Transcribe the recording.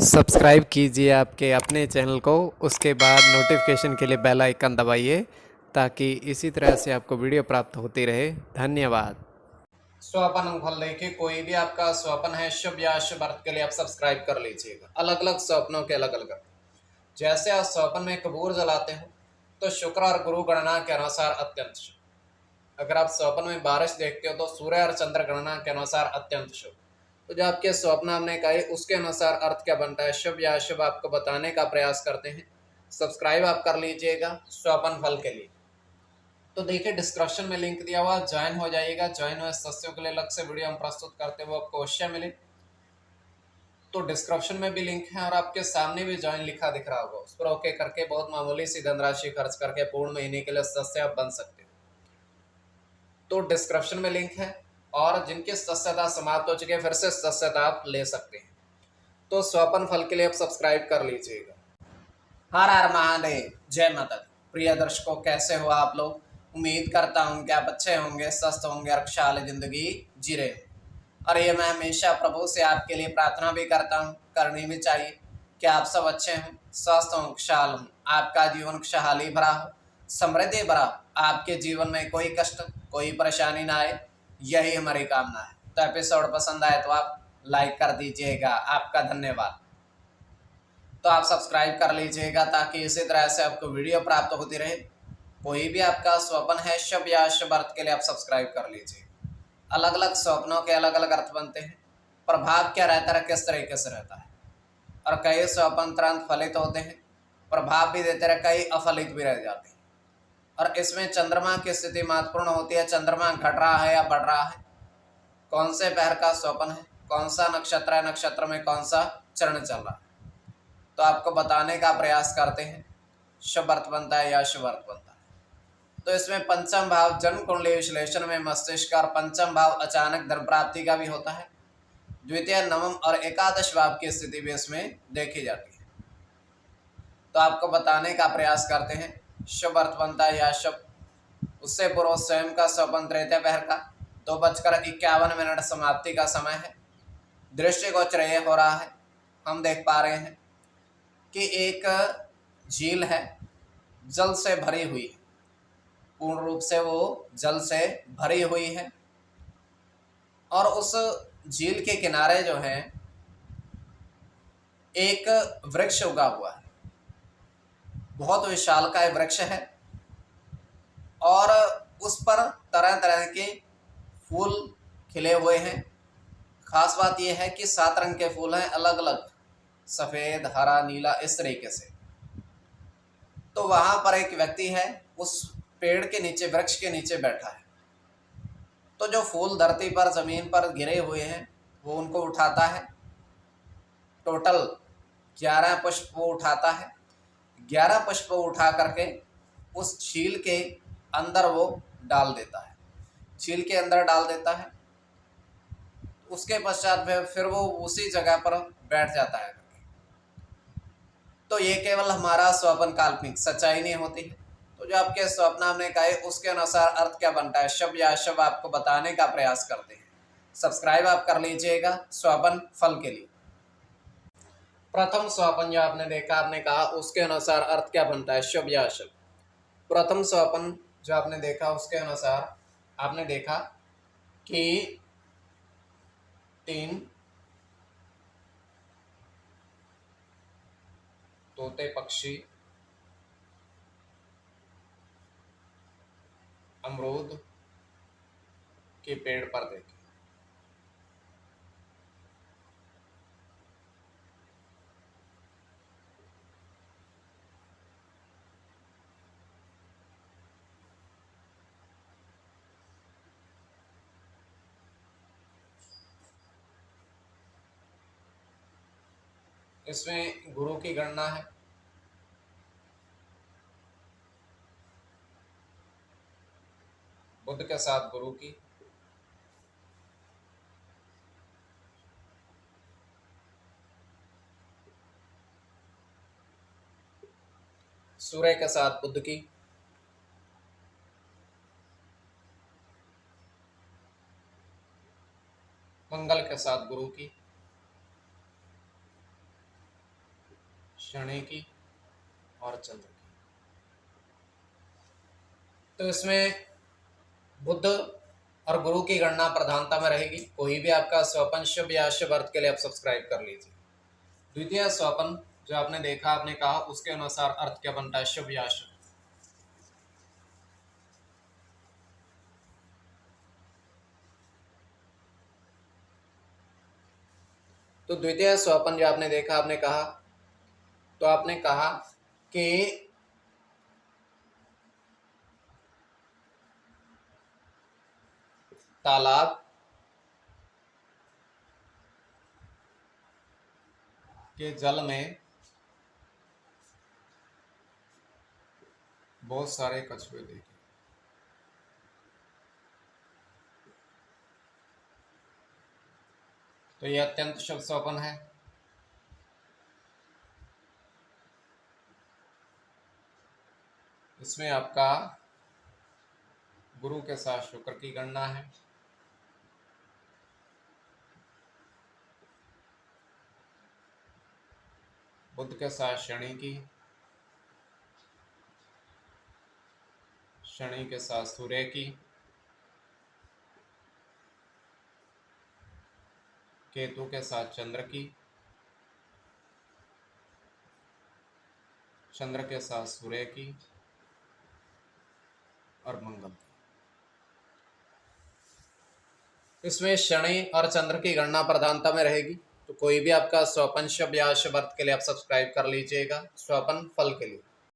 Subscribe कीजिए आपके अपने चैनल को, उसके बाद नोटिफिकेशन के लिए बेल आइकन दबाइए ताकि इसी तरह से आपको वीडियो प्राप्त होती रहे। धन्यवाद। स्वपन फल देखिए, कोई भी आपका स्वप्न है शुभ या अशुभ अर्थ के लिए आप सब्सक्राइब कर लीजिएगा। अलग अलग स्वप्नों के अलग अलग अर्थ। जैसे आप स्वप्न में कपूर जलाते हो तो शुक्र और गुरु गणना के अनुसार अत्यंत शुभ। अगर आप स्वप्न में बारिश देखते हो तो सूर्य और चंद्र गणना के अनुसार अत्यंत शुभ। तो जो आपके स्वप्न हमने कहे उसके अनुसार अर्थ क्या बनता है, शुभ या अशुभ, आपको बताने का प्रयास करते हैं। सब्सक्राइब आप कर लीजिएगा स्वपन फल के लिए। तो देखिए, डिस्क्रिप्शन में लिंक दिया हुआ, ज्वाइन हो जाइएगा। ज्वाइन हुए सदस्यों के लिए अलग से वीडियो हम प्रस्तुत करते हुए आपको अवश्य मिले। तो डिस्क्रिप्शन में भी लिंक है और आपके सामने भी ज्वाइन लिखा दिख रहा होगा, उस पर ओके करके बहुत मामूली सी धनराशि खर्च करके पूर्ण महीने के लिए सदस्य आप बन सकते हो। तो डिस्क्रिप्शन में लिंक है और जिनकी सदस्यता समाप्त हो चुकी है फिर से सदस्यता आप ले सकते हैं। तो स्वपन फल के लिए आप सब्सक्राइब कर लीजिएगा। हर हर महादेव, जय माता दी। प्रिय दर्शकों, कैसे हो आप लोग? उम्मीद करता हूँ कि आप अच्छे होंगे, स्वस्थ होंगे और खुशहाल जिंदगी जी रहे हो। और ये मैं हमेशा प्रभु से आपके लिए प्रार्थना भी करता हूँ, करनी भी चाहिए कि आप सब अच्छे हों, स्वस्थ हों, खुशहाल हों, आपका जीवन खुशहाली भरा हो, समृद्धि भरा हो, आपके जीवन में कोई कष्ट कोई परेशानी ना आए, यही हमारी कामना है। तो एपिसोड पसंद आए तो आप लाइक कर दीजिएगा, आपका धन्यवाद। तो आप सब्सक्राइब कर लीजिएगा ताकि इसी तरह से आपको वीडियो प्राप्त होती रहे। कोई भी आपका स्वप्न है शुभ या अशुभ अर्थ के लिए आप सब्सक्राइब कर लीजिए। अलग अलग स्वप्नों के अलग अलग अर्थ बनते हैं। प्रभाव क्या रहता है, किस तरीके से रहता है। और कई स्वप्न तुरंत फलित होते हैं, प्रभाव भी देते रहे, कई अफलित भी रह जाते हैं। और इसमें चंद्रमा की स्थिति महत्वपूर्ण होती है। चंद्रमा घट रहा है या बढ़ रहा है, कौन से पहर का स्वप्न है, कौन सा नक्षत्र है, नक्षत्र में कौन सा चरण चल रहा है, तो आपको बताने का प्रयास करते हैं शुभ अर्थ बनता है या शुभ अर्थ बनता है। तो इसमें पंचम भाव जन्म कुंडली विश्लेषण में मस्तिष्क और पंचम भाव अचानक धन प्राप्ति का भी होता है। द्वितीय, नवम और एकादश भाव की स्थिति भी इसमें देखी जाती है। तो आपको बताने का प्रयास करते हैं शुभ अर्थ बनता है या शुभ। उससे पूर्व स्वयं का स्वपन तृतीय पहर का 2:51 समाप्ति का समय है। दृष्टिगोचर हो रहा है, हम देख पा रहे हैं कि एक झील है, जल से भरी हुई है, पूर्ण रूप से वो जल से भरी हुई है। और उस झील के किनारे जो है एक वृक्ष उगा हुआ है, बहुत विशालकाय वृक्ष है। और उस पर तरह तरह के फूल खिले हुए हैं। खास बात यह है कि 7 रंग के फूल हैं, अलग अलग, सफ़ेद, हरा, नीला, इस तरीके से। तो वहां पर एक व्यक्ति है, उस पेड़ के नीचे, वृक्ष के नीचे बैठा है। तो जो फूल धरती पर जमीन पर गिरे हुए हैं वो उनको उठाता है। टोटल 11 पुष्प वो उठाता है। 11 पुष्प उठा करके उस झील के अंदर वो डाल देता है, झील के अंदर डाल देता है। उसके पश्चात फिर वो उसी जगह पर बैठ जाता है। तो ये केवल हमारा स्वप्न काल्पनिक, सच्चाई नहीं होती है। तो जो आपके स्वप्न हमने कहे उसके अनुसार अर्थ क्या बनता है, शुभ या अशुभ, आपको बताने का प्रयास करते हैं। सब्सक्राइब आप कर लीजिएगा स्वप्न फल के लिए। प्रथम स्वप्न जो आपने देखा, आपने कहा उसके अनुसार अर्थ क्या बनता है, शुभ या अशुभ। प्रथम स्वप्न जो आपने देखा उसके अनुसार आपने देखा कि 3 तोते पक्षी अमरूद के पेड़ पर देखे। इसमें गुरु की गणना है। बुध के साथ गुरु की, सूर्य के साथ बुध की, मंगल के साथ गुरु की, शनि की और चंद्र की। तो इसमें बुध और गुरु की गणना प्रधानता में रहेगी। कोई भी आपका स्वपन शुभ या अशुभ अर्थ के लिए आप सब्सक्राइब कर लीजिए। द्वितीय स्वपन जो आपने देखा, आपने कहा, उसके अनुसार अर्थ क्या बनता है, शुभ या अशुभ। तो द्वितीय स्वपन जो आपने देखा, आपने कहा, तो आपने कहा कि तालाब के जल में बहुत सारे कछुए देखे। तो यह अत्यंत शुभ स्वप्न है। इसमें आपका गुरु के साथ शुक्र की गणना है, बुध के साथ शनि की, शनि के साथ सूर्य की, केतु के साथ चंद्र की, चंद्र के साथ सूर्य की और मंगल की। इसमें शनि और चंद्र की गणना प्रधानता में रहेगी। तो कोई भी आपका स्वपन शुभ या अशुभ अर्थ के लिए आप सब्सक्राइब कर लीजिएगा स्वपन फल के लिए।